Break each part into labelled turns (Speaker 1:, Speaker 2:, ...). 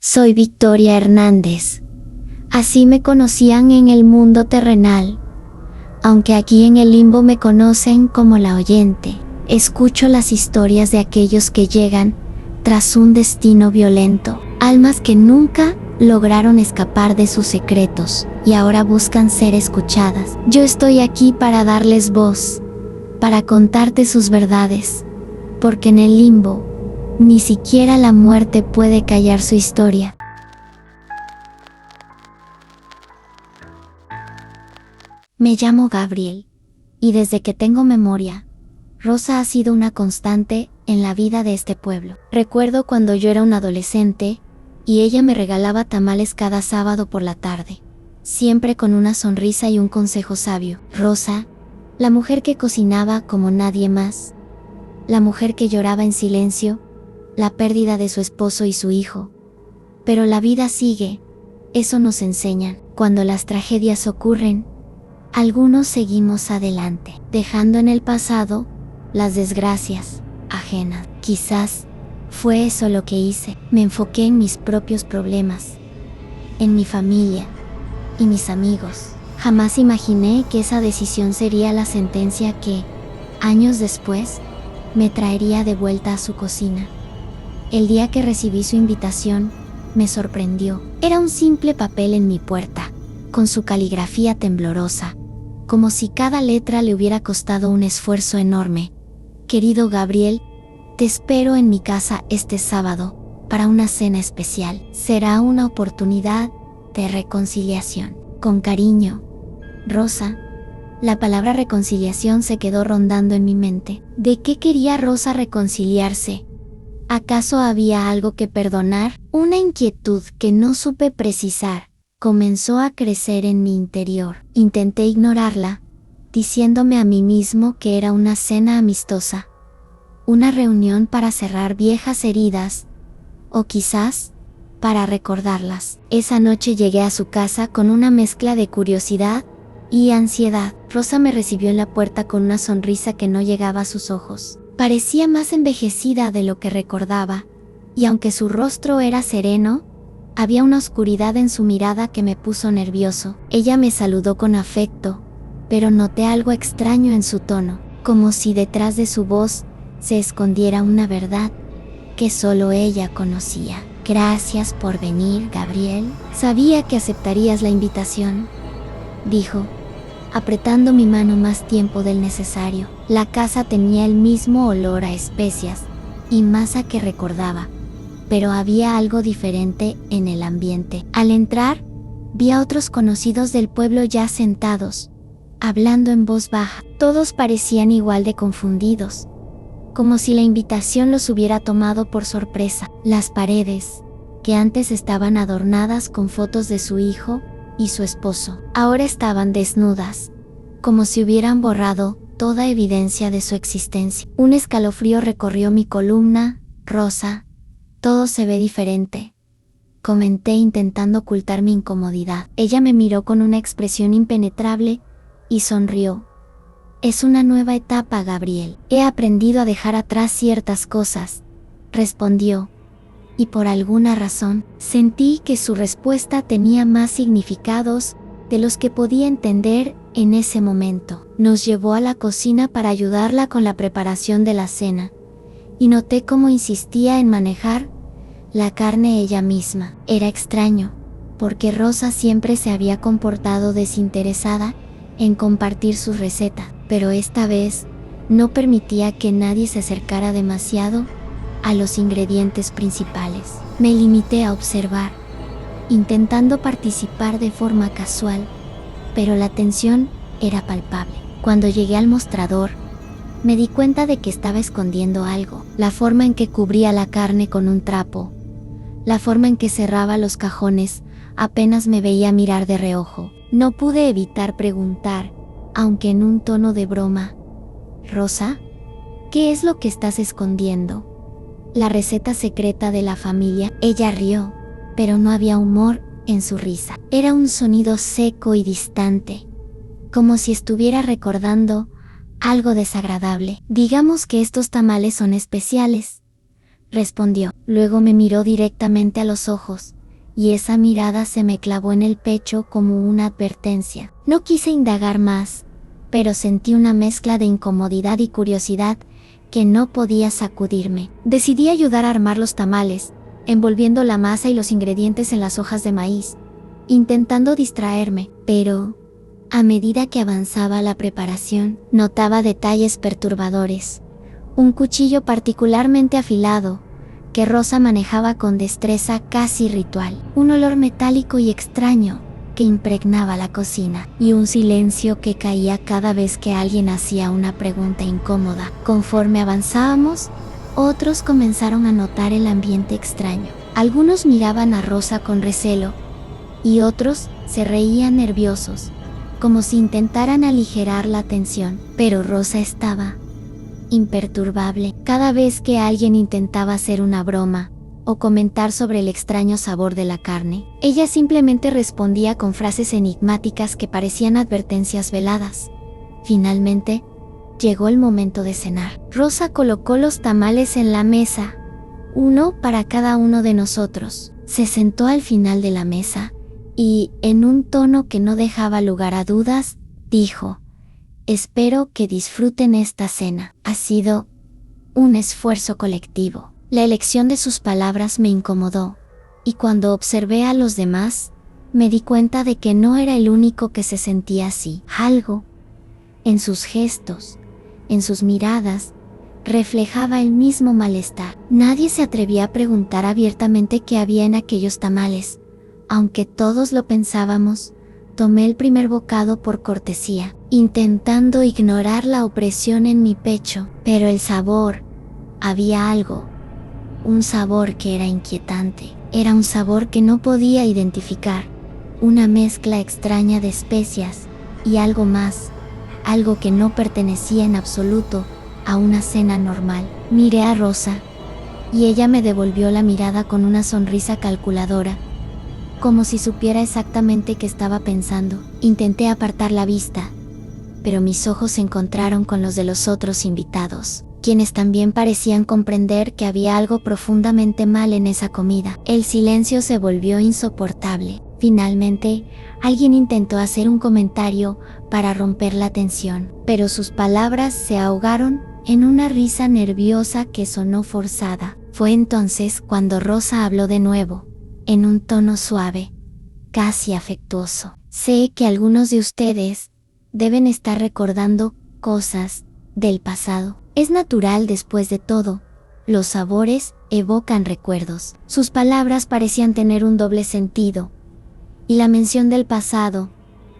Speaker 1: Soy Victoria Hernández. Así me conocían en el mundo terrenal, aunque aquí en el limbo me conocen como la oyente. Escucho las historias de aquellos que llegan tras un destino violento, almas que nunca lograron escapar de sus secretos y ahora buscan ser escuchadas. Yo estoy aquí para darles voz, para contarte sus verdades, porque en el limbo ni siquiera la muerte puede callar su historia. Me llamo Gabriel, y desde que tengo memoria, Rosa ha sido una constante en la vida de este pueblo. Recuerdo cuando yo era un adolescente, y ella me regalaba tamales cada sábado por la tarde, siempre con una sonrisa y un consejo sabio. Rosa, la mujer que cocinaba como nadie más, la mujer que lloraba en silencio la pérdida de su esposo y su hijo. Pero la vida sigue, eso nos enseñan. Cuando las tragedias ocurren, algunos seguimos adelante, dejando en el pasado las desgracias ajenas. Quizás fue eso lo que hice. Me enfoqué en mis propios problemas, en mi familia y mis amigos. Jamás imaginé que esa decisión sería la sentencia que, años después, me traería de vuelta a su cocina. El día que recibí su invitación, me sorprendió. Era un simple papel en mi puerta, con su caligrafía temblorosa, como si cada letra le hubiera costado un esfuerzo enorme. Querido Gabriel, te espero en mi casa este sábado, para una cena especial. Será una oportunidad de reconciliación. Con cariño, Rosa. La palabra reconciliación se quedó rondando en mi mente. ¿De qué quería Rosa reconciliarse? ¿Acaso había algo que perdonar? Una inquietud que no supe precisar comenzó a crecer en mi interior. Intenté ignorarla, diciéndome a mí mismo que era una cena amistosa, una reunión para cerrar viejas heridas, o quizás para recordarlas. Esa noche llegué a su casa con una mezcla de curiosidad y ansiedad. Rosa me recibió en la puerta con una sonrisa que no llegaba a sus ojos. Parecía más envejecida de lo que recordaba, y aunque su rostro era sereno, había una oscuridad en su mirada que me puso nervioso. Ella me saludó con afecto, pero noté algo extraño en su tono, como si detrás de su voz se escondiera una verdad que solo ella conocía. Gracias por venir, Gabriel. Sabía que aceptarías la invitación, dijo, apretando mi mano más tiempo del necesario. La casa tenía el mismo olor a especias y masa que recordaba, pero había algo diferente en el ambiente. Al entrar, vi a otros conocidos del pueblo ya sentados, hablando en voz baja. Todos parecían igual de confundidos, como si la invitación los hubiera tomado por sorpresa. Las paredes, que antes estaban adornadas con fotos de su hijo y su esposo, ahora estaban desnudas, como si hubieran borrado toda evidencia de su existencia. Un escalofrío recorrió mi columna. Rosa, todo se ve diferente, comenté intentando ocultar mi incomodidad. Ella me miró con una expresión impenetrable y sonrió. Es una nueva etapa, Gabriel. He aprendido a dejar atrás ciertas cosas, respondió. Y por alguna razón, sentí que su respuesta tenía más significados de los que podía entender en ese momento. Nos llevó a la cocina para ayudarla con la preparación de la cena, y noté cómo insistía en manejar la carne ella misma. Era extraño, porque Rosa siempre se había comportado desinteresada en compartir su receta, pero esta vez no permitía que nadie se acercara demasiado a los ingredientes principales. Me limité a observar, intentando participar de forma casual, pero la tensión era palpable. Cuando llegué al mostrador, me di cuenta de que estaba escondiendo algo. La forma en que cubría la carne con un trapo, la forma en que cerraba los cajones, apenas me veía mirar de reojo. No pude evitar preguntar, aunque en un tono de broma: Rosa, ¿qué es lo que estás escondiendo? ¿La receta secreta de la familia? Ella rió, pero no había humor en su risa. Era un sonido seco y distante, como si estuviera recordando algo desagradable. Digamos que estos tamales son especiales, respondió. Luego me miró directamente a los ojos, y esa mirada se me clavó en el pecho como una advertencia. No quise indagar más, pero sentí una mezcla de incomodidad y curiosidad que no podía sacudirme. Decidí ayudar a armar los tamales, envolviendo la masa y los ingredientes en las hojas de maíz, intentando distraerme, pero a medida que avanzaba la preparación, notaba detalles perturbadores. Un cuchillo particularmente afilado, que Rosa manejaba con destreza casi ritual. Un olor metálico y extraño que impregnaba la cocina, y un silencio que caía cada vez que alguien hacía una pregunta incómoda. Conforme avanzábamos, otros comenzaron a notar el ambiente extraño. Algunos miraban a Rosa con recelo, y otros se reían nerviosos, como si intentaran aligerar la tensión. Pero Rosa estaba imperturbable. Cada vez que alguien intentaba hacer una broma o comentar sobre el extraño sabor de la carne, ella simplemente respondía con frases enigmáticas que parecían advertencias veladas. Finalmente, llegó el momento de cenar. Rosa colocó los tamales en la mesa, uno para cada uno de nosotros. Se sentó al final de la mesa y, en un tono que no dejaba lugar a dudas, dijo: «Espero que disfruten esta cena. Ha sido un esfuerzo colectivo». La elección de sus palabras me incomodó, y cuando observé a los demás, me di cuenta de que no era el único que se sentía así. Algo en sus gestos, en sus miradas, reflejaba el mismo malestar. Nadie se atrevía a preguntar abiertamente qué había en aquellos tamales. Aunque todos lo pensábamos, tomé el primer bocado por cortesía, intentando ignorar la opresión en mi pecho. Pero el sabor, había algo, un sabor que era inquietante. Era un sabor que no podía identificar, una mezcla extraña de especias y algo más, algo que no pertenecía en absoluto a una cena normal. Miré a Rosa, y ella me devolvió la mirada con una sonrisa calculadora, como si supiera exactamente qué estaba pensando. Intenté apartar la vista, pero mis ojos se encontraron con los de los otros invitados, quienes también parecían comprender que había algo profundamente mal en esa comida. El silencio se volvió insoportable. Finalmente, alguien intentó hacer un comentario para romper la tensión, pero sus palabras se ahogaron en una risa nerviosa que sonó forzada. Fue entonces cuando Rosa habló de nuevo, en un tono suave, casi afectuoso. Sé que algunos de ustedes deben estar recordando cosas del pasado. Es natural, después de todo. Los sabores evocan recuerdos. Sus palabras parecían tener un doble sentido, y la mención del pasado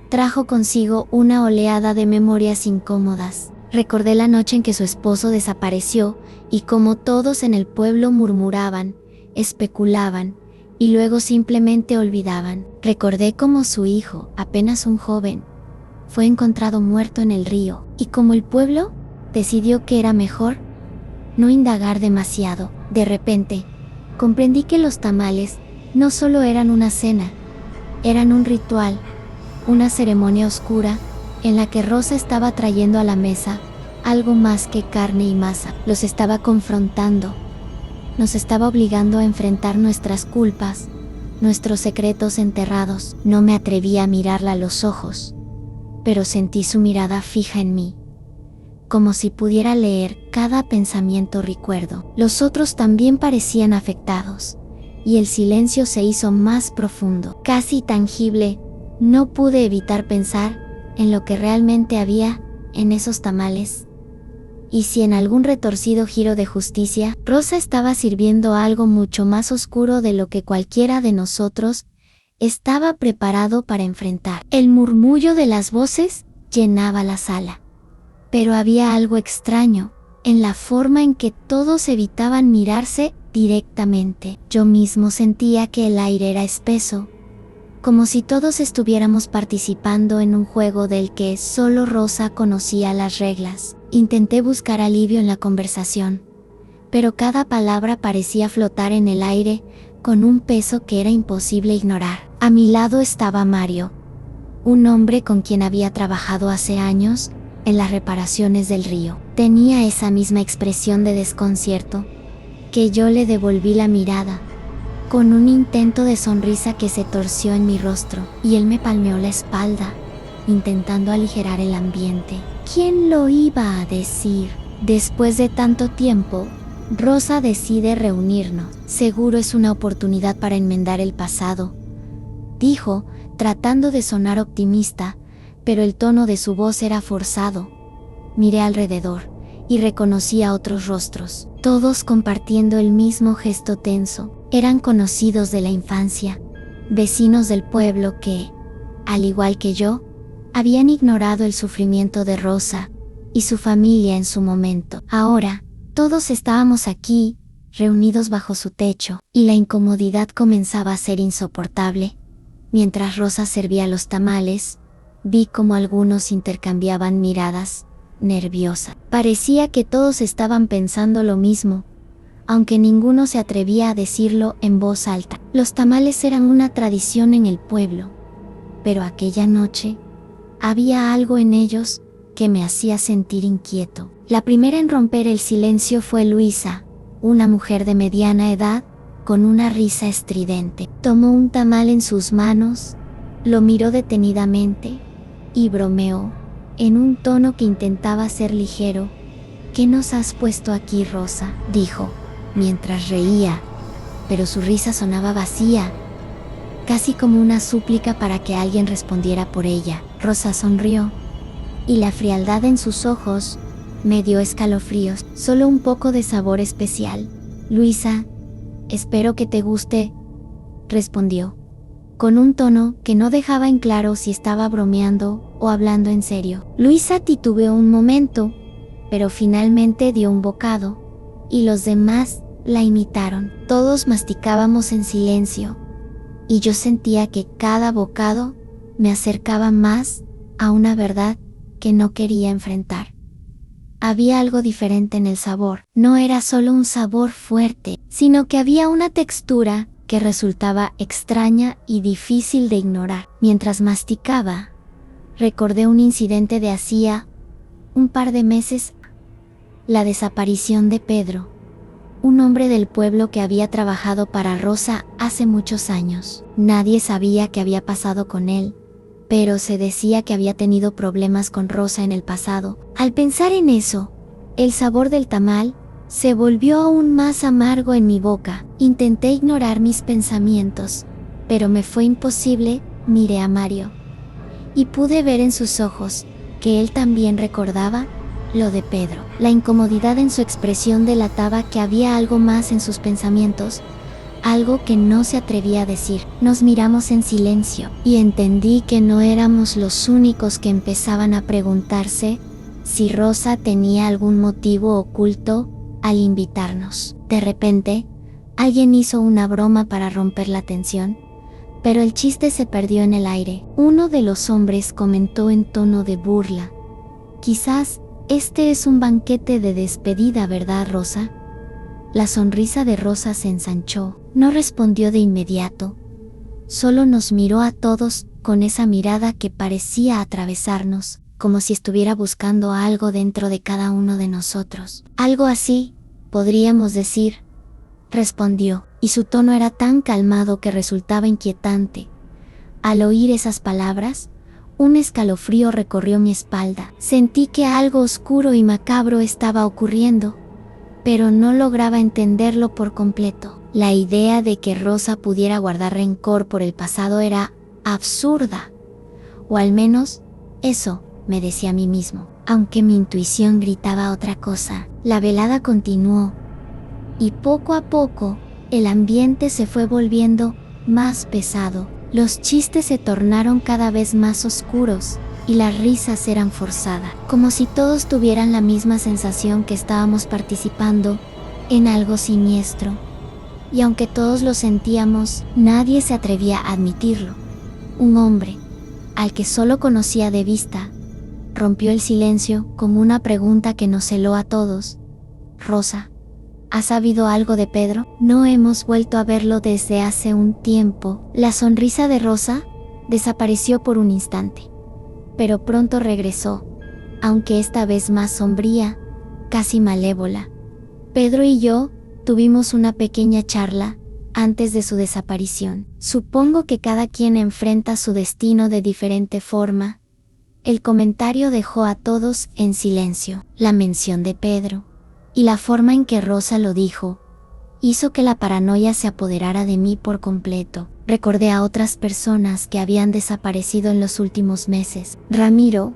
Speaker 1: trajo consigo una oleada de memorias incómodas. Recordé la noche en que su esposo desapareció y cómo todos en el pueblo murmuraban, especulaban y luego simplemente olvidaban. Recordé cómo su hijo, apenas un joven, fue encontrado muerto en el río, y cómo el pueblo decidió que era mejor no indagar demasiado. De repente, comprendí que los tamales no solo eran una cena, eran un ritual, una ceremonia oscura en la que Rosa estaba trayendo a la mesa algo más que carne y masa. Los estaba confrontando, nos estaba obligando a enfrentar nuestras culpas, nuestros secretos enterrados. No me atreví a mirarla a los ojos, pero sentí su mirada fija en mí, como si pudiera leer cada pensamiento o recuerdo. Los otros también parecían afectados, y el silencio se hizo más profundo, casi tangible. No pude evitar pensar en lo que realmente había en esos tamales, y si en algún retorcido giro de justicia, Rosa estaba sirviendo algo mucho más oscuro de lo que cualquiera de nosotros estaba preparado para enfrentar. El murmullo de las voces llenaba la sala, pero había algo extraño en la forma en que todos evitaban mirarse directamente. Yo mismo sentía que el aire era espeso, como si todos estuviéramos participando en un juego del que solo Rosa conocía las reglas. Intenté buscar alivio en la conversación, pero cada palabra parecía flotar en el aire con un peso que era imposible ignorar. A mi lado estaba Mario, un hombre con quien había trabajado hace años en las reparaciones del río. Tenía esa misma expresión de desconcierto, que yo le devolví la mirada, con un intento de sonrisa que se torció en mi rostro, y él me palmeó la espalda, intentando aligerar el ambiente. ¿Quién lo iba a decir? Después de tanto tiempo, Rosa decide reunirnos. Seguro es una oportunidad para enmendar el pasado, dijo, tratando de sonar optimista, pero el tono de su voz era forzado. Miré alrededor y reconocí a otros rostros, todos compartiendo el mismo gesto tenso. Eran conocidos de la infancia, vecinos del pueblo que, al igual que yo, habían ignorado el sufrimiento de Rosa y su familia en su momento. Ahora, todos estábamos aquí, reunidos bajo su techo, y la incomodidad comenzaba a ser insoportable. Mientras Rosa servía los tamales, vi cómo algunos intercambiaban miradas, nerviosa. Parecía que todos estaban pensando lo mismo, aunque ninguno se atrevía a decirlo en voz alta. Los tamales eran una tradición en el pueblo, pero aquella noche había algo en ellos que me hacía sentir inquieto. La primera en romper el silencio fue Luisa, una mujer de mediana edad, con una risa estridente. Tomó un tamal en sus manos, lo miró detenidamente y bromeó, en un tono que intentaba ser ligero. ¿Qué nos has puesto aquí, Rosa?, dijo, mientras reía, pero su risa sonaba vacía, casi como una súplica para que alguien respondiera por ella. Rosa sonrió, y la frialdad en sus ojos me dio escalofríos. Solo un poco de sabor especial. Luisa, espero que te guste, respondió, con un tono que no dejaba en claro si estaba bromeando o hablando en serio. Luisa titubeó un momento, pero finalmente dio un bocado, y los demás la imitaron. Todos masticábamos en silencio, y yo sentía que cada bocado me acercaba más a una verdad que no quería enfrentar. Había algo diferente en el sabor. No era solo un sabor fuerte, sino que había una textura que resultaba extraña y difícil de ignorar. Mientras masticaba, recordé un incidente de hacía un par de meses, la desaparición de Pedro, un hombre del pueblo que había trabajado para Rosa hace muchos años. Nadie sabía qué había pasado con él, pero se decía que había tenido problemas con Rosa en el pasado. Al pensar en eso, el sabor del tamal se volvió aún más amargo en mi boca. Intenté ignorar mis pensamientos, pero me fue imposible. Miré a Mario, y pude ver en sus ojos que él también recordaba lo de Pedro. La incomodidad en su expresión delataba que había algo más en sus pensamientos, algo que no se atrevía a decir. Nos miramos en silencio, y entendí que no éramos los únicos que empezaban a preguntarse si Rosa tenía algún motivo oculto al invitarnos. De repente, alguien hizo una broma para romper la tensión, pero el chiste se perdió en el aire. Uno de los hombres comentó en tono de burla: quizás este es un banquete de despedida, ¿verdad, Rosa? La sonrisa de Rosa se ensanchó. No respondió de inmediato. Solo nos miró a todos con esa mirada que parecía atravesarnos, como si estuviera buscando algo dentro de cada uno de nosotros. Algo así, podríamos decir, respondió, y su tono era tan calmado que resultaba inquietante. Al oír esas palabras, un escalofrío recorrió mi espalda. Sentí que algo oscuro y macabro estaba ocurriendo, pero no lograba entenderlo por completo. La idea de que Rosa pudiera guardar rencor por el pasado era absurda, o al menos eso me decía a mí mismo, aunque mi intuición gritaba otra cosa. La velada continuó, y poco a poco el ambiente se fue volviendo más pesado. Los chistes se tornaron cada vez más oscuros, y las risas eran forzadas, como si todos tuvieran la misma sensación que estábamos participando en algo siniestro. Y aunque todos lo sentíamos, nadie se atrevía a admitirlo. Un hombre, al que solo conocía de vista, rompió el silencio con una pregunta que nos heló a todos. Rosa, ¿has sabido algo de Pedro? No hemos vuelto a verlo desde hace un tiempo. La sonrisa de Rosa desapareció por un instante, pero pronto regresó, aunque esta vez más sombría, casi malévola. Pedro y yo tuvimos una pequeña charla antes de su desaparición. Supongo que cada quien enfrenta su destino de diferente forma. El comentario dejó a todos en silencio. La mención de Pedro y la forma en que Rosa lo dijo hizo que la paranoia se apoderara de mí por completo. Recordé a otras personas que habían desaparecido en los últimos meses. Ramiro,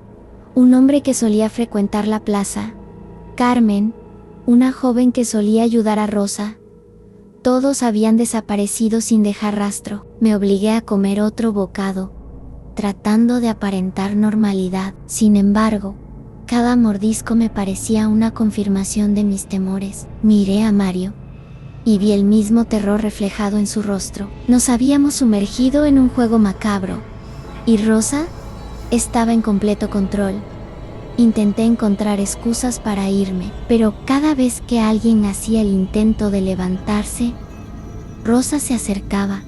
Speaker 1: un hombre que solía frecuentar la plaza. Carmen, una joven que solía ayudar a Rosa. Todos habían desaparecido sin dejar rastro. Me obligué a comer otro bocado, tratando de aparentar normalidad. Sin embargo, cada mordisco me parecía una confirmación de mis temores. Miré a Mario y vi el mismo terror reflejado en su rostro. Nos habíamos sumergido en un juego macabro, y Rosa estaba en completo control. Intenté encontrar excusas para irme, pero cada vez que alguien hacía el intento de levantarse, Rosa se acercaba,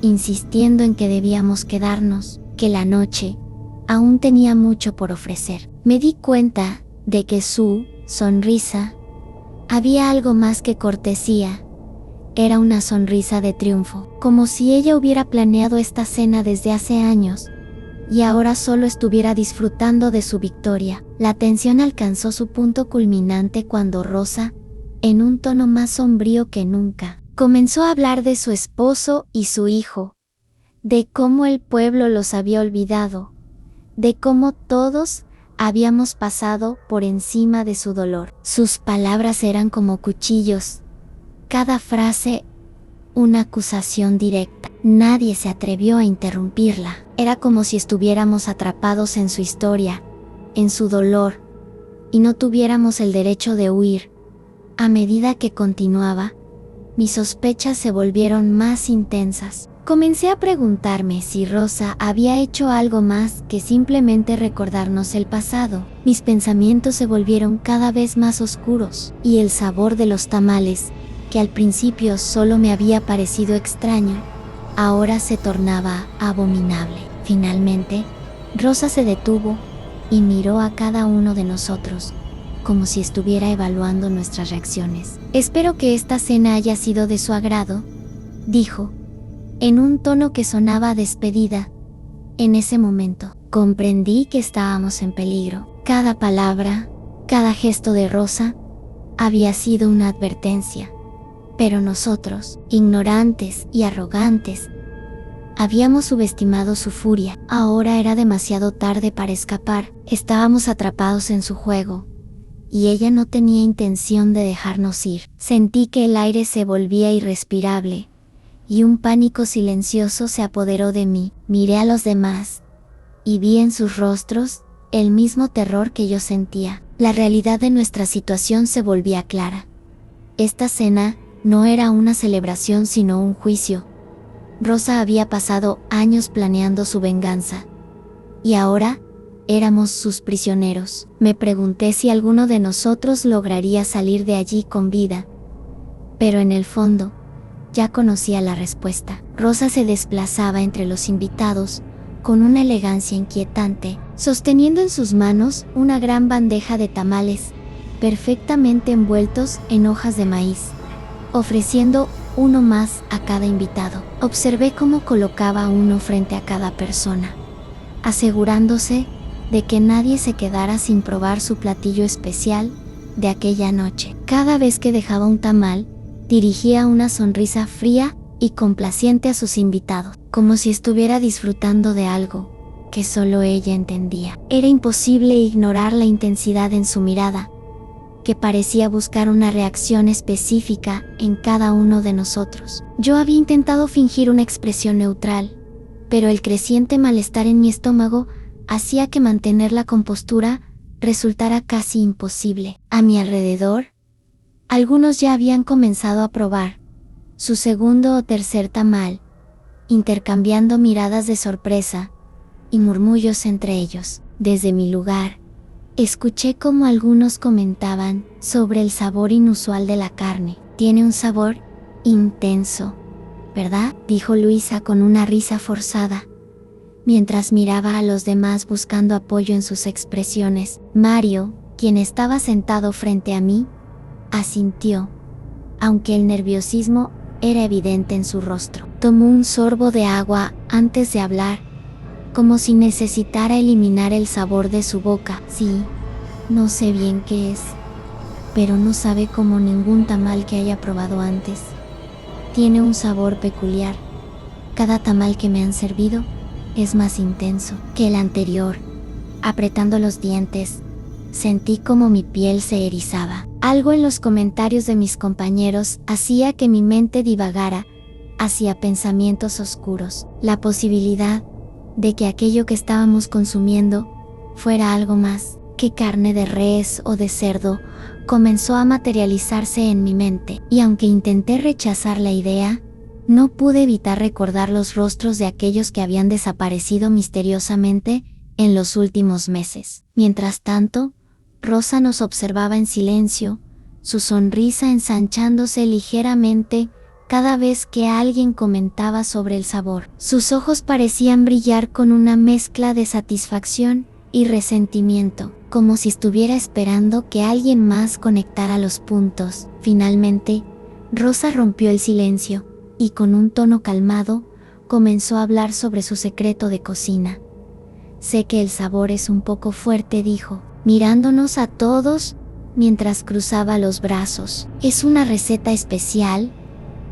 Speaker 1: insistiendo en que debíamos quedarnos, que la noche aún tenía mucho por ofrecer. Me di cuenta de que su sonrisa había algo más que cortesía. Era una sonrisa de triunfo, como si ella hubiera planeado esta cena desde hace años y ahora solo estuviera disfrutando de su victoria. La tensión alcanzó su punto culminante cuando Rosa, en un tono más sombrío que nunca, comenzó a hablar de su esposo y su hijo, de cómo el pueblo los había olvidado, de cómo todos habíamos pasado por encima de su dolor. Sus palabras eran como cuchillos, cada frase una acusación directa. Nadie se atrevió a interrumpirla. Era como si estuviéramos atrapados en su historia, en su dolor, y no tuviéramos el derecho de huir. A medida que continuaba, mis sospechas se volvieron más intensas. Comencé a preguntarme si Rosa había hecho algo más que simplemente recordarnos el pasado. Mis pensamientos se volvieron cada vez más oscuros, y el sabor de los tamales, que al principio solo me había parecido extraño, ahora se tornaba abominable. Finalmente, Rosa se detuvo y miró a cada uno de nosotros, como si estuviera evaluando nuestras reacciones. Espero que esta cena haya sido de su agrado, dijo, en un tono que sonaba a despedida. En ese momento, comprendí que estábamos en peligro. Cada palabra, cada gesto de Rosa, había sido una advertencia. Pero nosotros, ignorantes y arrogantes, habíamos subestimado su furia. Ahora era demasiado tarde para escapar. Estábamos atrapados en su juego, y ella no tenía intención de dejarnos ir. Sentí que el aire se volvía irrespirable, y un pánico silencioso se apoderó de mí. Miré a los demás, y vi en sus rostros el mismo terror que yo sentía. La realidad de nuestra situación se volvía clara. Esta cena no era una celebración sino un juicio. Rosa había pasado años planeando su venganza, y ahora éramos sus prisioneros. Me pregunté si alguno de nosotros lograría salir de allí con vida, pero en el fondo, ya conocía la respuesta. Rosa se desplazaba entre los invitados, con una elegancia inquietante, sosteniendo en sus manos una gran bandeja de tamales, perfectamente envueltos en hojas de maíz, ofreciendo uno más a cada invitado. Observé cómo colocaba uno frente a cada persona, asegurándose de que nadie se quedara sin probar su platillo especial de aquella noche. Cada vez que dejaba un tamal, dirigía una sonrisa fría y complaciente a sus invitados, como si estuviera disfrutando de algo que solo ella entendía. Era imposible ignorar la intensidad en su mirada, que parecía buscar una reacción específica en cada uno de nosotros. Yo había intentado fingir una expresión neutral, pero el creciente malestar en mi estómago hacía que mantener la compostura resultara casi imposible. A mi alrededor, algunos ya habían comenzado a probar su segundo o tercer tamal, intercambiando miradas de sorpresa y murmullos entre ellos. Desde mi lugar, escuché cómo algunos comentaban sobre el sabor inusual de la carne. Tiene un sabor intenso, ¿verdad?, dijo Luisa con una risa forzada, mientras miraba a los demás buscando apoyo en sus expresiones. Mario, quien estaba sentado frente a mí, asintió, aunque el nerviosismo era evidente en su rostro. Tomó un sorbo de agua antes de hablar, como si necesitara eliminar el sabor de su boca. Sí, no sé bien qué es, pero no sabe como ningún tamal que haya probado antes. Tiene un sabor peculiar. Cada tamal que me han servido es más intenso que el anterior. Apretando los dientes, sentí como mi piel se erizaba. Algo en los comentarios de mis compañeros hacía que mi mente divagara hacia pensamientos oscuros. La posibilidad de que aquello que estábamos consumiendo fuera algo más que carne de res o de cerdo comenzó a materializarse en mi mente, y aunque intenté rechazar la idea, no pude evitar recordar los rostros de aquellos que habían desaparecido misteriosamente en los últimos meses. Mientras tanto, Rosa nos observaba en silencio, su sonrisa ensanchándose ligeramente cada vez que alguien comentaba sobre el sabor. Sus ojos parecían brillar con una mezcla de satisfacción y resentimiento, como si estuviera esperando que alguien más conectara los puntos. Finalmente, Rosa rompió el silencio y con un tono calmado comenzó a hablar sobre su secreto de cocina. Sé que el sabor es un poco fuerte, dijo, mirándonos a todos mientras cruzaba los brazos. Es una receta especial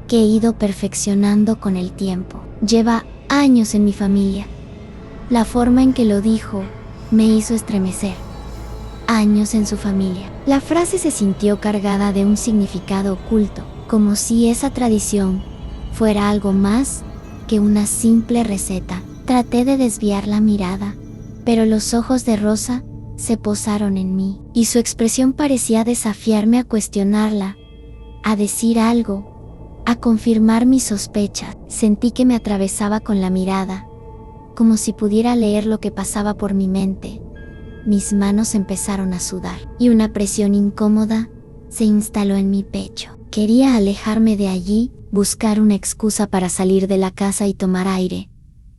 Speaker 1: que he ido perfeccionando con el tiempo. Lleva años en mi familia. La forma en que lo dijo me hizo estremecer. Años en su familia. La frase se sintió cargada de un significado oculto, como si esa tradición fuera algo más que una simple receta. Traté de desviar la mirada, pero los ojos de Rosa se posaron en mí, y su expresión parecía desafiarme a cuestionarla, a decir algo, a confirmar mis sospechas. Sentí que me atravesaba con la mirada, como si pudiera leer lo que pasaba por mi mente. Mis manos empezaron a sudar, y una presión incómoda se instaló en mi pecho. Quería alejarme de allí, buscar una excusa para salir de la casa y tomar aire,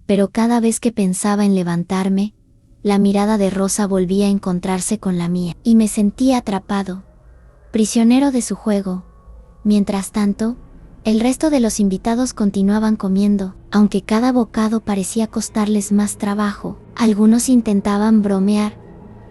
Speaker 1: pero cada vez que pensaba en levantarme, la mirada de Rosa volvía a encontrarse con la mía, y me sentía atrapado, prisionero de su juego. Mientras tanto, el resto de los invitados continuaban comiendo, aunque cada bocado parecía costarles más trabajo. Algunos intentaban bromear,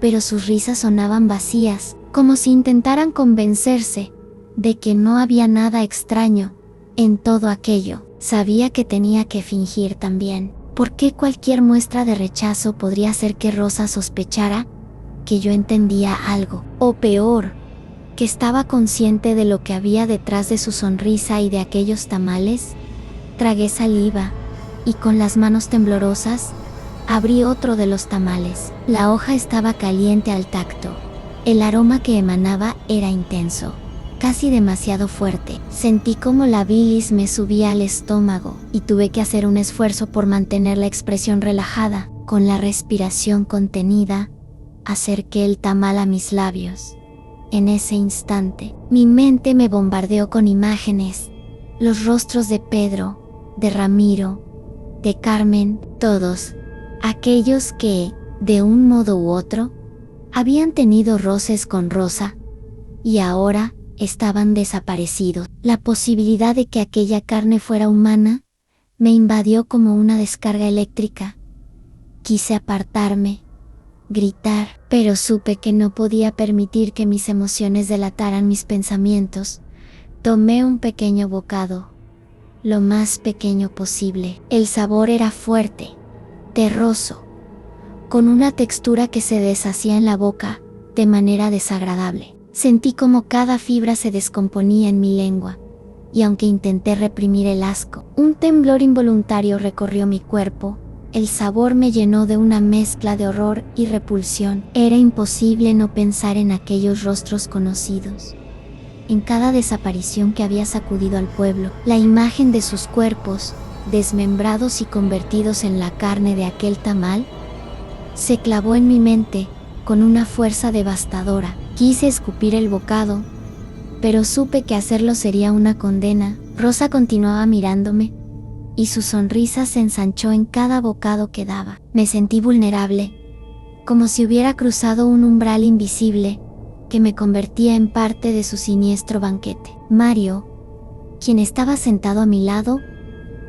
Speaker 1: pero sus risas sonaban vacías, como si intentaran convencerse de que no había nada extraño en todo aquello. Sabía que tenía que fingir también, porque cualquier muestra de rechazo podría hacer que Rosa sospechara que yo entendía algo, o peor, que estaba consciente de lo que había detrás de su sonrisa y de aquellos tamales. Tragué saliva, y con las manos temblorosas, abrí otro de los tamales. La hoja estaba caliente al tacto. El aroma que emanaba era intenso, casi demasiado fuerte. Sentí como la bilis me subía al estómago, y tuve que hacer un esfuerzo por mantener la expresión relajada. Con la respiración contenida, acerqué el tamal a mis labios. En ese instante, mi mente me bombardeó con imágenes. Los rostros de Pedro, de Ramiro, de Carmen, todos aquellos que, de un modo u otro, habían tenido roces con Rosa, y ahora estaban desaparecidos. La posibilidad de que aquella carne fuera humana me invadió como una descarga eléctrica. Quise apartarme, gritar, pero supe que no podía permitir que mis emociones delataran mis pensamientos. Tomé un pequeño bocado, lo más pequeño posible. El sabor era fuerte, terroso, con una textura que se deshacía en la boca de manera desagradable. Sentí como cada fibra se descomponía en mi lengua, y aunque intenté reprimir el asco, un temblor involuntario recorrió mi cuerpo. El sabor me llenó de una mezcla de horror y repulsión. Era imposible no pensar en aquellos rostros conocidos. En cada desaparición que había sacudido al pueblo, la imagen de sus cuerpos, desmembrados y convertidos en la carne de aquel tamal, se clavó en mi mente con una fuerza devastadora. Quise escupir el bocado, pero supe que hacerlo sería una condena. Rosa continuaba mirándome, y su sonrisa se ensanchó en cada bocado que daba. Me sentí vulnerable, como si hubiera cruzado un umbral invisible que me convertía en parte de su siniestro banquete. Mario, quien estaba sentado a mi lado,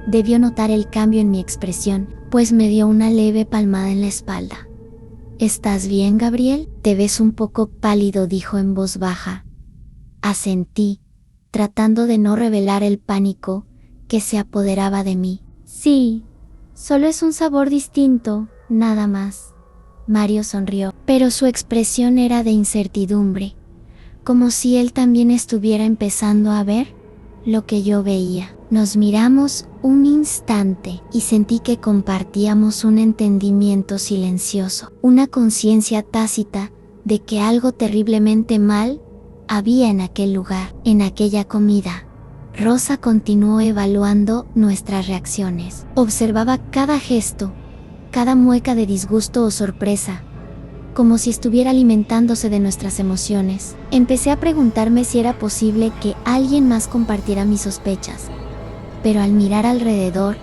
Speaker 1: debió notar el cambio en mi expresión, pues me dio una leve palmada en la espalda. ¿Estás bien, Gabriel? Te ves un poco pálido, dijo en voz baja. Asentí, tratando de no revelar el pánico que se apoderaba de mí. Sí, solo es un sabor distinto, nada más. Mario sonrió, pero su expresión era de incertidumbre, como si él también estuviera empezando a ver lo que yo veía. Nos miramos un instante y sentí que compartíamos un entendimiento silencioso, una conciencia tácita de que algo terriblemente mal había en aquel lugar, en aquella comida. Rosa continuó evaluando nuestras reacciones. Observaba cada gesto, cada mueca de disgusto o sorpresa, como si estuviera alimentándose de nuestras emociones. Empecé a preguntarme si era posible que alguien más compartiera mis sospechas, pero al mirar alrededor,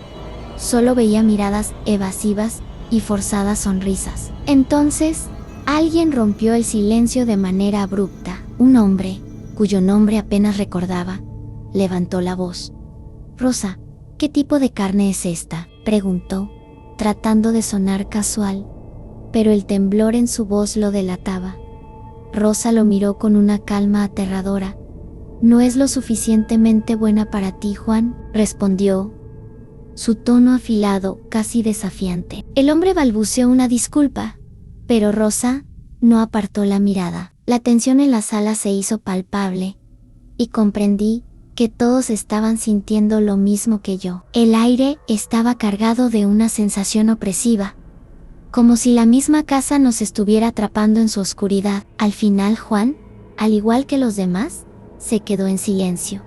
Speaker 1: solo veía miradas evasivas y forzadas sonrisas. Entonces, alguien rompió el silencio de manera abrupta. Un hombre, cuyo nombre apenas recordaba, levantó la voz. «Rosa, ¿qué tipo de carne es esta?», preguntó, tratando de sonar casual, pero el temblor en su voz lo delataba. Rosa lo miró con una calma aterradora. «No es lo suficientemente buena para ti, Juan», respondió, su tono afilado, casi desafiante. El hombre balbuceó una disculpa, pero Rosa no apartó la mirada. La tensión en la sala se hizo palpable, y comprendí que todos estaban sintiendo lo mismo que yo. El aire estaba cargado de una sensación opresiva, como si la misma casa nos estuviera atrapando en su oscuridad. Al final Juan, al igual que los demás, se quedó en silencio.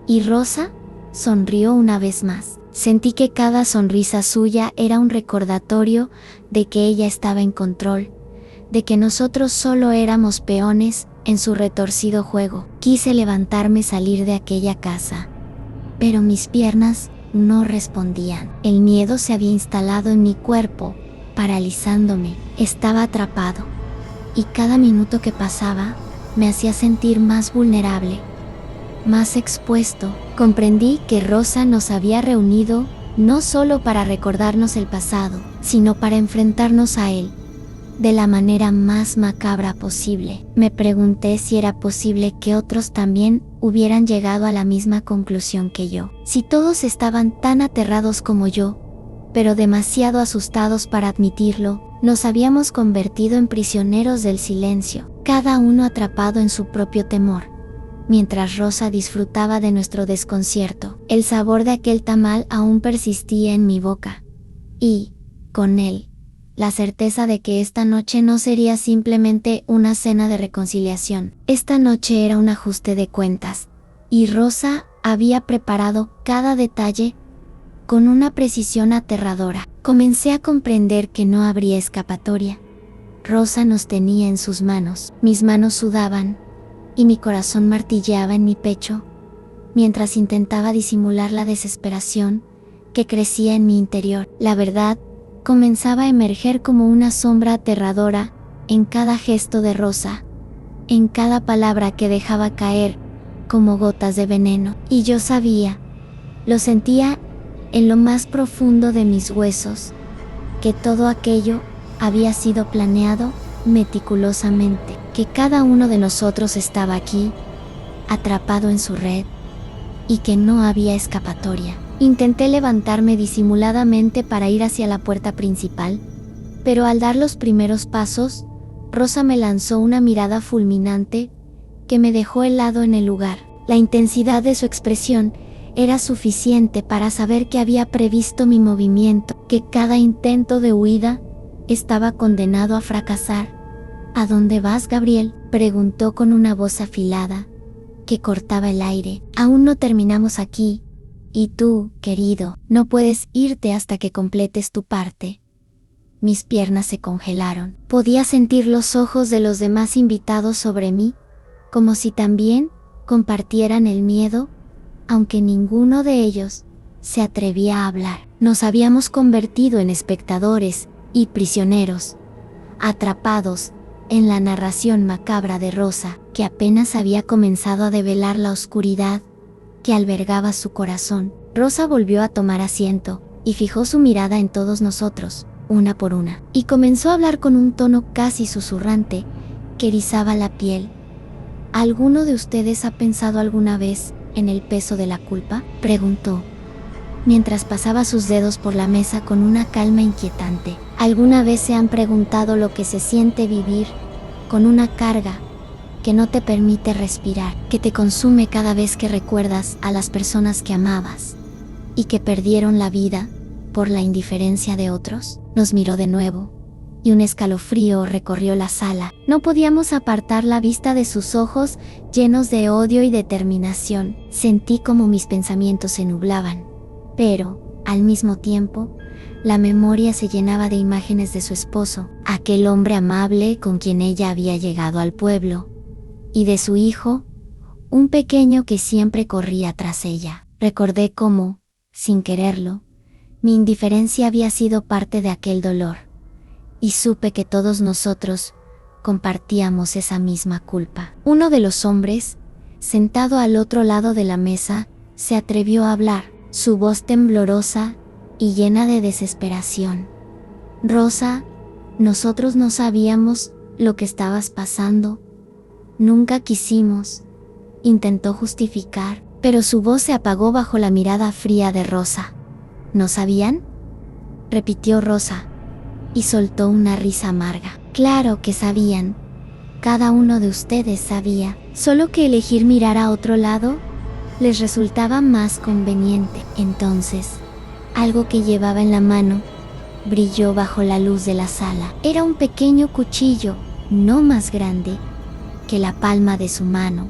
Speaker 1: Y Rosa sonrió una vez más. Sentí que cada sonrisa suya era un recordatorio de que ella estaba en control, de que nosotros solo éramos peones en su retorcido juego. Quise levantarme y salir de aquella casa, pero mis piernas no respondían. El miedo se había instalado en mi cuerpo, paralizándome. Estaba atrapado, y cada minuto que pasaba me hacía sentir más vulnerable, más expuesto. Comprendí que Rosa nos había reunido no solo para recordarnos el pasado, sino para enfrentarnos a él de la manera más macabra posible. Me pregunté si era posible que otros también hubieran llegado a la misma conclusión que yo. Si todos estaban tan aterrados como yo, pero demasiado asustados para admitirlo, nos habíamos convertido en prisioneros del silencio, cada uno atrapado en su propio temor. Mientras Rosa disfrutaba de nuestro desconcierto, el sabor de aquel tamal aún persistía en mi boca. Y, con él, la certeza de que esta noche no sería simplemente una cena de reconciliación. Esta noche era un ajuste de cuentas, y Rosa había preparado cada detalle con una precisión aterradora. Comencé a comprender que no habría escapatoria. Rosa nos tenía en sus manos. Mis manos sudaban, y mi corazón martilleaba en mi pecho, mientras intentaba disimular la desesperación que crecía en mi interior. La verdad comenzaba a emerger como una sombra aterradora en cada gesto de Rosa, en cada palabra que dejaba caer como gotas de veneno. Y yo sabía, lo sentía en lo más profundo de mis huesos, que todo aquello había sido planeado meticulosamente, que cada uno de nosotros estaba aquí, atrapado en su red, y que no había escapatoria. Intenté levantarme disimuladamente para ir hacia la puerta principal, pero al dar los primeros pasos, Rosa me lanzó una mirada fulminante que me dejó helado en el lugar. La intensidad de su expresión era suficiente para saber que había previsto mi movimiento, que cada intento de huida estaba condenado a fracasar. «¿A dónde vas, Gabriel?», preguntó con una voz afilada que cortaba el aire. «Aún no terminamos aquí. Y tú, querido, no puedes irte hasta que completes tu parte». Mis piernas se congelaron. Podía sentir los ojos de los demás invitados sobre mí, como si también compartieran el miedo, aunque ninguno de ellos se atrevía a hablar. Nos habíamos convertido en espectadores y prisioneros, atrapados en la narración macabra de Rosa, que apenas había comenzado a develar la oscuridad que albergaba su corazón. Rosa volvió a tomar asiento y fijó su mirada en todos nosotros, una por una, y comenzó a hablar con un tono casi susurrante que erizaba la piel. ¿Alguno de ustedes ha pensado alguna vez en el peso de la culpa?, preguntó, mientras pasaba sus dedos por la mesa con una calma inquietante. ¿Alguna vez se han preguntado lo que se siente vivir con una carga que no te permite respirar, que te consume cada vez que recuerdas a las personas que amabas y que perdieron la vida por la indiferencia de otros? Nos miró de nuevo y un escalofrío recorrió la sala. No podíamos apartar la vista de sus ojos llenos de odio y determinación. Sentí como mis pensamientos se nublaban, pero, al mismo tiempo, la memoria se llenaba de imágenes de su esposo, aquel hombre amable con quien ella había llegado al pueblo, y de su hijo, un pequeño que siempre corría tras ella. Recordé cómo, sin quererlo, mi indiferencia había sido parte de aquel dolor, y supe que todos nosotros compartíamos esa misma culpa. Uno de los hombres, sentado al otro lado de la mesa, se atrevió a hablar, su voz temblorosa y llena de desesperación. Rosa, nosotros no sabíamos lo que estabas pasando. Nunca quisimos. Intentó justificar, pero su voz se apagó bajo la mirada fría de Rosa. ¿No sabían?, repitió Rosa, y soltó una risa amarga. Claro que sabían. Cada uno de ustedes sabía, solo que elegir mirar a otro lado les resultaba más conveniente. Entonces, algo que llevaba en la mano brilló bajo la luz de la sala. Era un pequeño cuchillo, no más grande que la palma de su mano,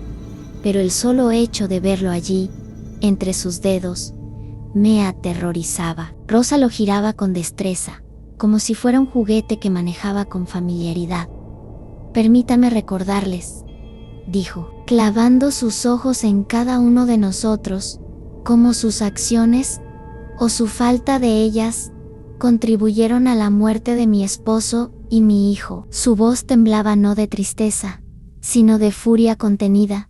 Speaker 1: pero el solo hecho de verlo allí, entre sus dedos, me aterrorizaba. Rosa lo giraba con destreza, como si fuera un juguete que manejaba con familiaridad. Permítame recordarles, dijo, clavando sus ojos en cada uno de nosotros, cómo sus acciones, o su falta de ellas, contribuyeron a la muerte de mi esposo y mi hijo. Su voz temblaba no de tristeza, sino de furia contenida,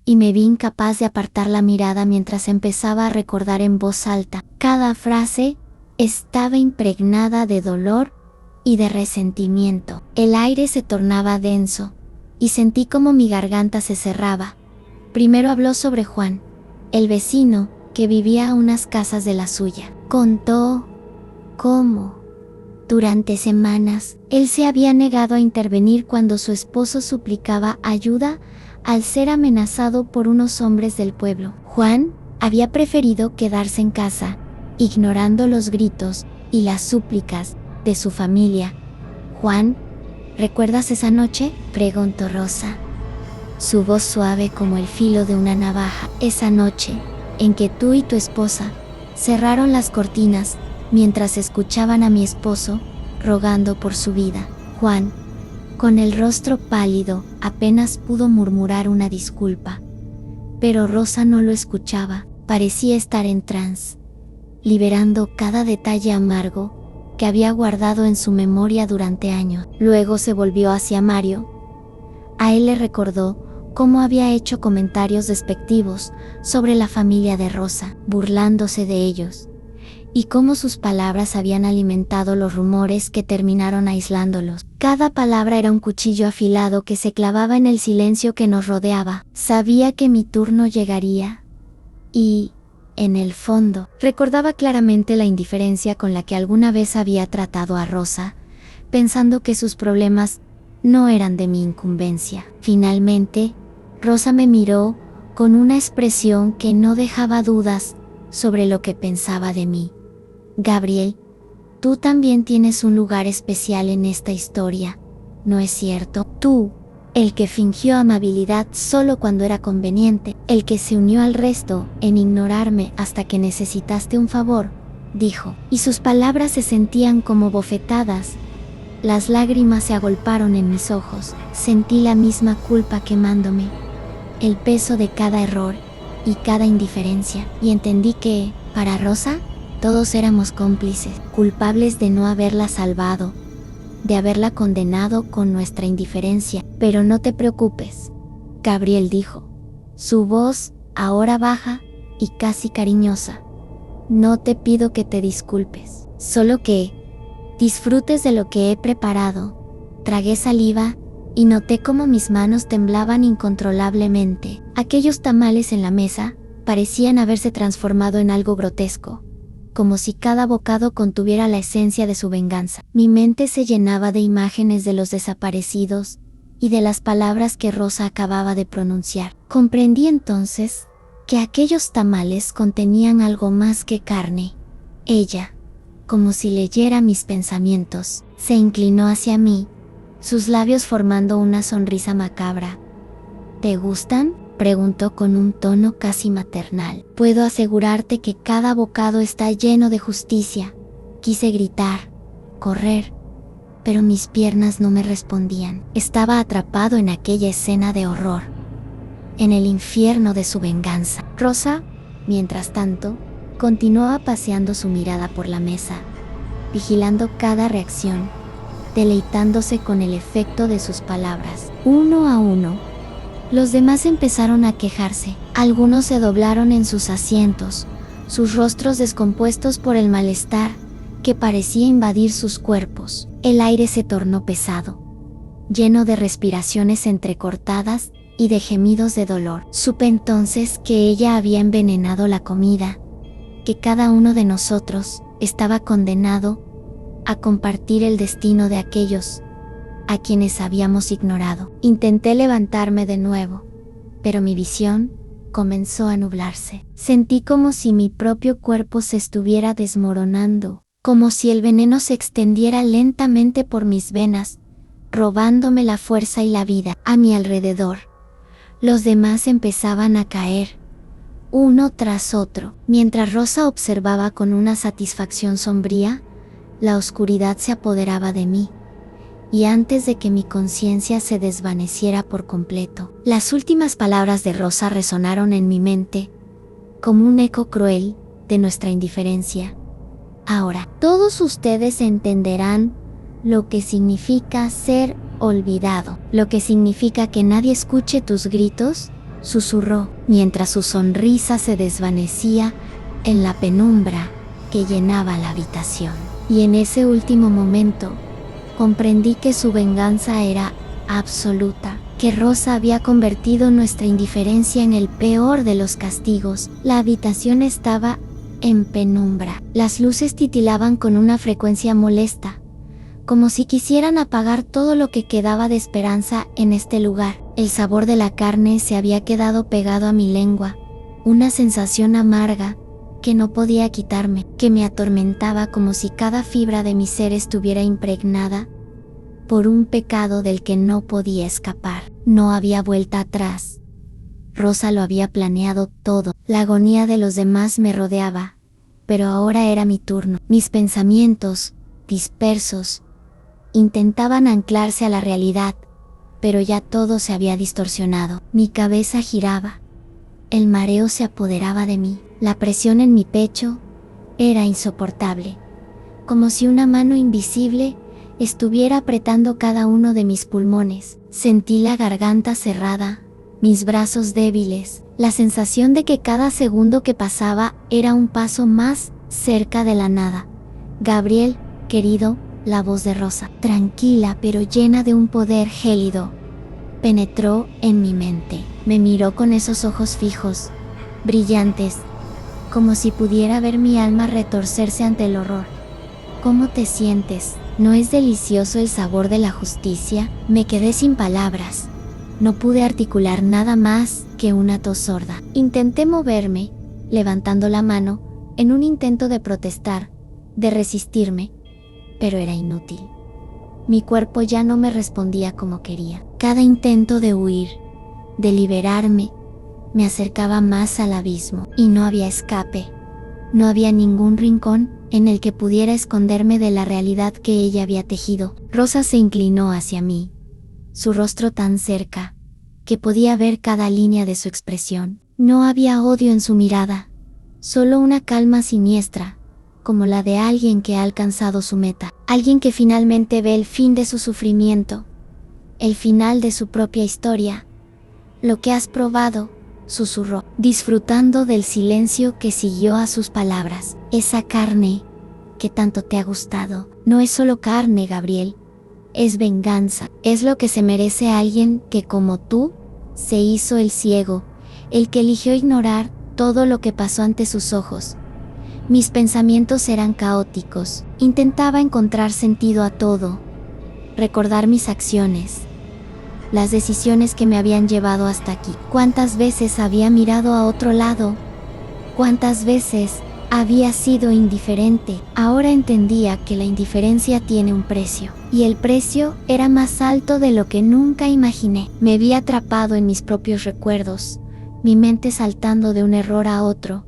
Speaker 1: y me vi incapaz de apartar la mirada mientras empezaba a recordar en voz alta. Cada frase estaba impregnada de dolor y de resentimiento. El aire se tornaba denso, y sentí como mi garganta se cerraba. Primero habló sobre Juan, el vecino, que vivía a unas casas de la suya. Contó cómo, durante semanas, él se había negado a intervenir cuando su esposo suplicaba ayuda al ser amenazado por unos hombres del pueblo. Juan había preferido quedarse en casa, ignorando los gritos y las súplicas de su familia. Juan, ¿recuerdas esa noche?, preguntó Rosa, su voz suave como el filo de una navaja. Esa noche en que tú y tu esposa cerraron las cortinas mientras escuchaban a mi esposo rogando por su vida. Juan, con el rostro pálido, apenas pudo murmurar una disculpa, pero Rosa no lo escuchaba. Parecía estar en trance, liberando cada detalle amargo que había guardado en su memoria durante años. Luego se volvió hacia Mario. A él le recordó cómo había hecho comentarios despectivos sobre la familia de Rosa, burlándose de ellos, y cómo sus palabras habían alimentado los rumores que terminaron aislándolos. Cada palabra era un cuchillo afilado que se clavaba en el silencio que nos rodeaba. Sabía que mi turno llegaría, y, en el fondo, recordaba claramente la indiferencia con la que alguna vez había tratado a Rosa, pensando que sus problemas no eran de mi incumbencia. Finalmente, Rosa me miró con una expresión que no dejaba dudas sobre lo que pensaba de mí. Gabriel, tú también tienes un lugar especial en esta historia, ¿no es cierto? Tú, el que fingió amabilidad solo cuando era conveniente, el que se unió al resto en ignorarme hasta que necesitaste un favor, dijo, y sus palabras se sentían como bofetadas. Las lágrimas se agolparon en mis ojos. Sentí la misma culpa quemándome, el peso de cada error y cada indiferencia, y entendí que, para Rosa, todos éramos cómplices, culpables de no haberla salvado, de haberla condenado con nuestra indiferencia. Pero no te preocupes, Gabriel dijo, su voz, ahora baja, y casi cariñosa. No te pido que te disculpes, solo que disfrutes de lo que he preparado. Tragué saliva y noté cómo mis manos temblaban incontrolablemente. Aquellos tamales en la mesa parecían haberse transformado en algo grotesco, como si cada bocado contuviera la esencia de su venganza. Mi mente se llenaba de imágenes de los desaparecidos y de las palabras que Rosa acababa de pronunciar. Comprendí entonces que aquellos tamales contenían algo más que carne. Ella, como si leyera mis pensamientos, se inclinó hacia mí, sus labios formando una sonrisa macabra. ¿Te gustan?, preguntó con un tono casi maternal. Puedo asegurarte que cada bocado está lleno de justicia. Quise gritar, correr, pero mis piernas no me respondían. Estaba atrapado en aquella escena de horror, en el infierno de su venganza. Rosa, mientras tanto, continuaba paseando su mirada por la mesa, vigilando cada reacción, deleitándose con el efecto de sus palabras. Uno a uno, los demás empezaron a quejarse. Algunos se doblaron en sus asientos, sus rostros descompuestos por el malestar que parecía invadir sus cuerpos. El aire se tornó pesado, lleno de respiraciones entrecortadas y de gemidos de dolor. Supe entonces que ella había envenenado la comida, que cada uno de nosotros estaba condenado a compartir el destino de aquellos a quienes habíamos ignorado. Intenté levantarme de nuevo, pero mi visión comenzó a nublarse. Sentí como si mi propio cuerpo se estuviera desmoronando, como si el veneno se extendiera lentamente por mis venas, robándome la fuerza y la vida. A mi alrededor, los demás empezaban a caer, uno tras otro. Mientras Rosa observaba con una satisfacción sombría, la oscuridad se apoderaba de mí, y antes de que mi conciencia se desvaneciera por completo, las últimas palabras de Rosa resonaron en mi mente como un eco cruel de nuestra indiferencia. Ahora, todos ustedes entenderán lo que significa ser olvidado, lo que significa que nadie escuche tus gritos, susurró, mientras su sonrisa se desvanecía en la penumbra que llenaba la habitación. Y en ese último momento, comprendí que su venganza era absoluta, que Rosa había convertido nuestra indiferencia en el peor de los castigos. La habitación estaba en penumbra. Las luces titilaban con una frecuencia molesta, como si quisieran apagar todo lo que quedaba de esperanza en este lugar. El sabor de la carne se había quedado pegado a mi lengua, una sensación amarga que no podía quitarme, que me atormentaba como si cada fibra de mi ser estuviera impregnada por un pecado del que no podía escapar. No había vuelta atrás. Rosa lo había planeado todo. La agonía de los demás me rodeaba, pero ahora era mi turno. Mis pensamientos, dispersos, intentaban anclarse a la realidad, pero ya todo se había distorsionado. Mi cabeza giraba. El mareo se apoderaba de mí. La presión en mi pecho era insoportable, como si una mano invisible estuviera apretando cada uno de mis pulmones. Sentí la garganta cerrada, mis brazos débiles, la sensación de que cada segundo que pasaba era un paso más cerca de la nada. Gabriel, querido, la voz de Rosa, tranquila pero llena de un poder gélido, penetró en mi mente. Me miró con esos ojos fijos, brillantes, como si pudiera ver mi alma retorcerse ante el horror. ¿Cómo te sientes? ¿No es delicioso el sabor de la justicia? Me quedé sin palabras. No pude articular nada más que una tos sorda. Intenté moverme, levantando la mano, en un intento de protestar, de resistirme, pero era inútil. Mi cuerpo ya no me respondía como quería. Cada intento de huir, de liberarme, me acercaba más al abismo, y no había escape. No había ningún rincón en el que pudiera esconderme de la realidad que ella había tejido. Rosa se inclinó hacia mí, su rostro tan cerca, que podía ver cada línea de su expresión. No había odio en su mirada, solo una calma siniestra, como la de alguien que ha alcanzado su meta, alguien que finalmente ve el fin de su sufrimiento, el final de su propia historia. Lo que has probado susurró, disfrutando del silencio que siguió a sus palabras. Esa carne que tanto te ha gustado, no es solo carne, Gabriel. Es venganza. Es lo que se merece alguien que, como tú, se hizo el ciego, el que eligió ignorar todo lo que pasó ante sus ojos. Mis pensamientos eran caóticos. Intentaba encontrar sentido a todo, recordar mis acciones, las decisiones que me habían llevado hasta aquí. ¿Cuántas veces había mirado a otro lado? ¿Cuántas veces había sido indiferente? Ahora entendía que la indiferencia tiene un precio, y el precio era más alto de lo que nunca imaginé. Me vi atrapado en mis propios recuerdos, mi mente saltando de un error a otro,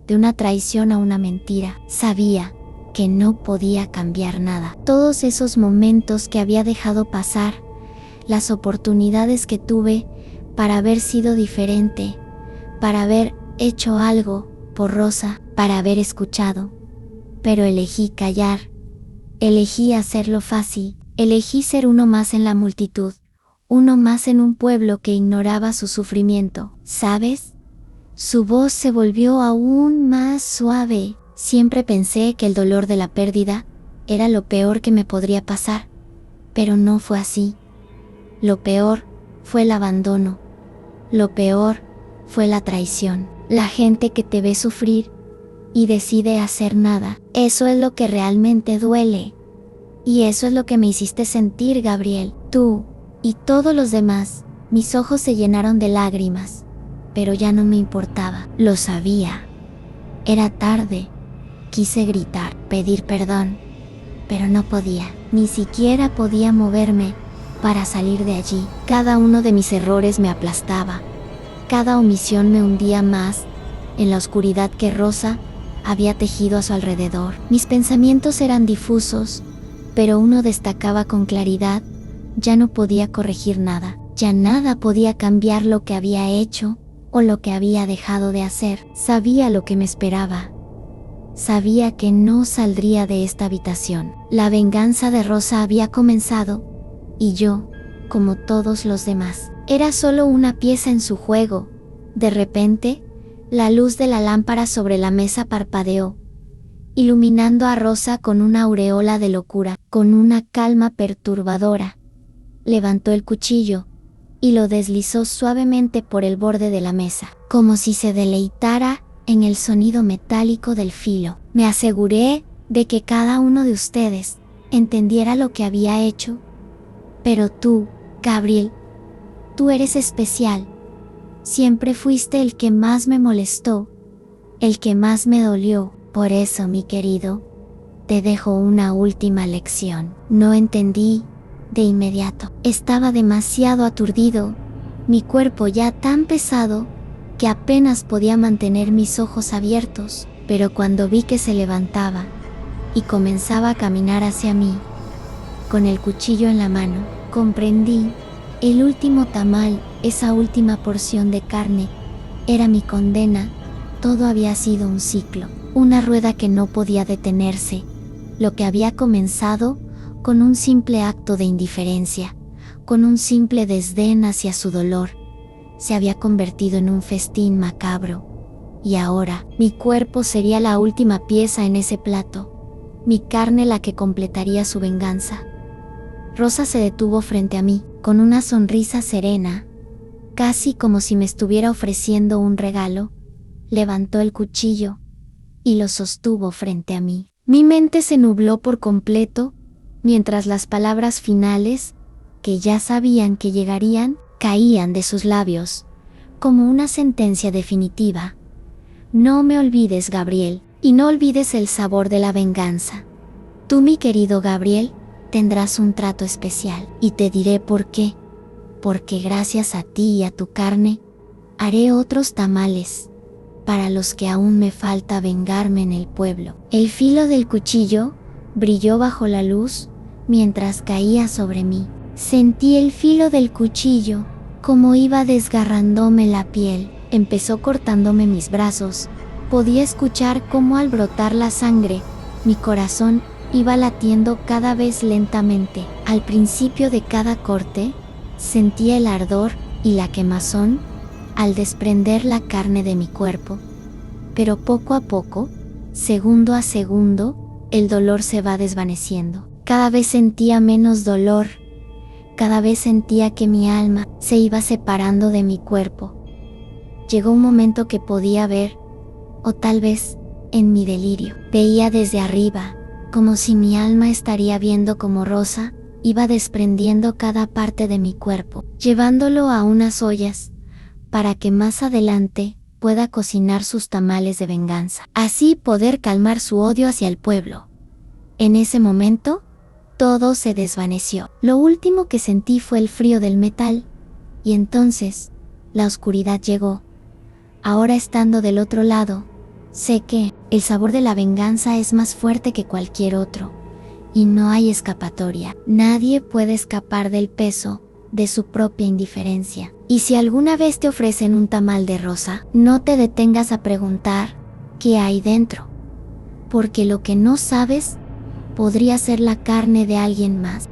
Speaker 1: de una traición a una mentira. Sabía que no podía cambiar nada. Todos esos momentos que había dejado pasar, las oportunidades que tuve para haber sido diferente, para haber hecho algo por Rosa, para haber escuchado. Pero elegí callar, elegí hacerlo fácil, elegí ser uno más en la multitud, uno más en un pueblo que ignoraba su sufrimiento. ¿Sabes? Su voz se volvió aún más suave. Siempre pensé que el dolor de la pérdida era lo peor que me podría pasar, pero no fue así. Lo peor fue el abandono. Lo peor fue la traición. La gente que te ve sufrir y decide hacer nada. Eso es lo que realmente duele. Y eso es lo que me hiciste sentir, Gabriel. Tú y todos los demás. Mis ojos se llenaron de lágrimas, pero ya no me importaba. Lo sabía. Era tarde. Quise gritar, pedir perdón, pero no podía. Ni siquiera podía moverme para salir de allí. Cada uno de mis errores me aplastaba. Cada omisión me hundía más en la oscuridad que Rosa había tejido a su alrededor. Mis pensamientos eran difusos, pero uno destacaba con claridad. Ya no podía corregir nada. Ya nada podía cambiar lo que había hecho o lo que había dejado de hacer. Sabía lo que me esperaba. Sabía que no saldría de esta habitación. La venganza de Rosa había comenzado, y yo, como todos los demás, era solo una pieza en su juego. De repente, la luz de la lámpara sobre la mesa parpadeó, iluminando a Rosa con una aureola de locura. Con una calma perturbadora, levantó el cuchillo y lo deslizó suavemente por el borde de la mesa, como si se deleitara en el sonido metálico del filo. Me aseguré de que cada uno de ustedes entendiera lo que había hecho. Pero tú, Gabriel, tú eres especial. Siempre fuiste el que más me molestó, el que más me dolió. Por eso, mi querido, te dejo una última lección. No entendí de inmediato. Estaba demasiado aturdido, mi cuerpo ya tan pesado que apenas podía mantener mis ojos abiertos. Pero cuando vi que se levantaba y comenzaba a caminar hacia mí, con el cuchillo en la mano, comprendí. El último tamal, esa última porción de carne, era mi condena. Todo había sido un ciclo, una rueda que no podía detenerse. Lo que había comenzado con un simple acto de indiferencia, con un simple desdén hacia su dolor, se había convertido en un festín macabro. Y ahora, mi cuerpo sería la última pieza en ese plato, mi carne la que completaría su venganza. Rosa se detuvo frente a mí, con una sonrisa serena, casi como si me estuviera ofreciendo un regalo. Levantó el cuchillo y lo sostuvo frente a mí. Mi mente se nubló por completo, mientras las palabras finales, que ya sabían que llegarían, caían de sus labios, como una sentencia definitiva. No me olvides, Gabriel, y no olvides el sabor de la venganza. Tú, mi querido Gabriel, tendrás un trato especial, y te diré por qué. Porque gracias a ti y a tu carne, haré otros tamales, para los que aún me falta vengarme en el pueblo. El filo del cuchillo brilló bajo la luz mientras caía sobre mí. Sentí el filo del cuchillo, como iba desgarrándome la piel. Empezó cortándome mis brazos. Podía escuchar cómo al brotar la sangre, mi corazón iba latiendo cada vez lentamente. Al principio de cada corte, sentía el ardor y la quemazón al desprender la carne de mi cuerpo, pero poco a poco, segundo a segundo, el dolor se va desvaneciendo. Cada vez sentía menos dolor, cada vez sentía que mi alma se iba separando de mi cuerpo. Llegó un momento que podía ver, o tal vez, en mi delirio, veía desde arriba, como si mi alma estaría viendo como Rosa iba desprendiendo cada parte de mi cuerpo, llevándolo a unas ollas, para que más adelante pueda cocinar sus tamales de venganza, así poder calmar su odio hacia el pueblo. En ese momento, todo se desvaneció. Lo último que sentí fue el frío del metal, y entonces, la oscuridad llegó. Ahora estando del otro lado, sé que el sabor de la venganza es más fuerte que cualquier otro, y no hay escapatoria. Nadie puede escapar del peso de su propia indiferencia. Y si alguna vez te ofrecen un tamal de rosa, no te detengas a preguntar qué hay dentro, porque lo que no sabes podría ser la carne de alguien más.